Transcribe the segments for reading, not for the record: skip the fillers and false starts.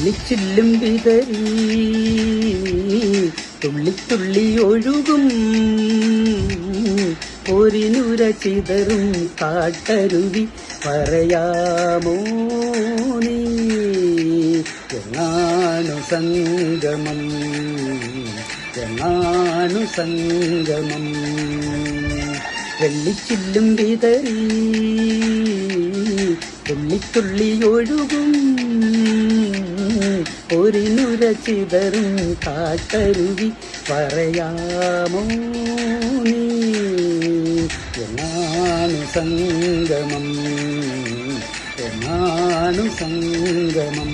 വെള്ളിച്ചില്ലും വിതറി തുള്ളിത്തുള്ളി ഒഴുകും പോരിനുര ചിതറും കാട്ടരുവി പറയാമോ നീ എന്നാണു സംഗമം എന്നാണു സംഗമം വെള്ളിച്ചില്ലും വിതറി തുള്ളിത്തുള്ളി ഒഴുകും പോരിനുര ചിതറും കാട്ടരുവി പറയാമോ നീ എന്നാണു സംഗമം എന്നാണു സംഗമം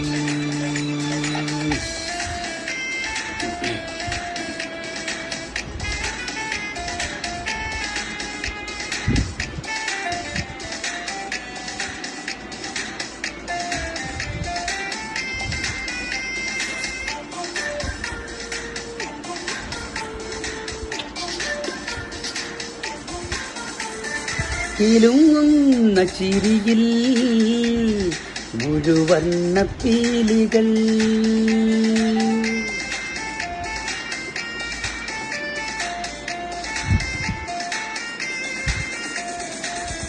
കിലുങ്ങുന്ന ചിരിയിൽ മുഴുവന്ന പീലികൾ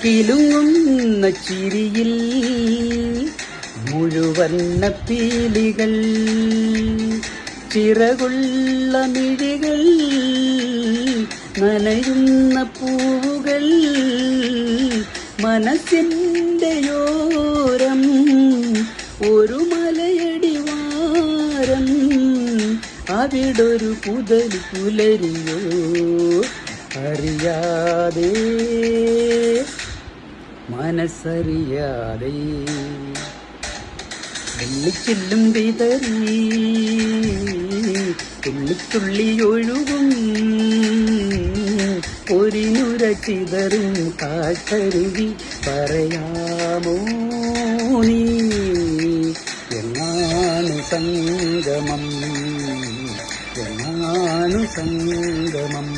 കിലുങ്ങുന്ന ചിരിയിൽ മുഴുവന്ന പീലികൾ ചിറകുള്ള മിഴികൾ നനയുന്ന പൂവുകൾ മനസ്സിൻ്റെയോരം ഒരു മലയടിവാരം അവിടൊരു പുതൽ പുലരിയോ അറിയാതെ മനസ്സറിയാതെ വെള്ളിച്ചില്ലും വിതറി തുള്ളിത്തുള്ളി ഒഴുകും പോരിനുര ചിതറും കാട്ടരുവി പറയാമോ നീ എന്നാണു സംഗമം എന്നാണു സംഗമം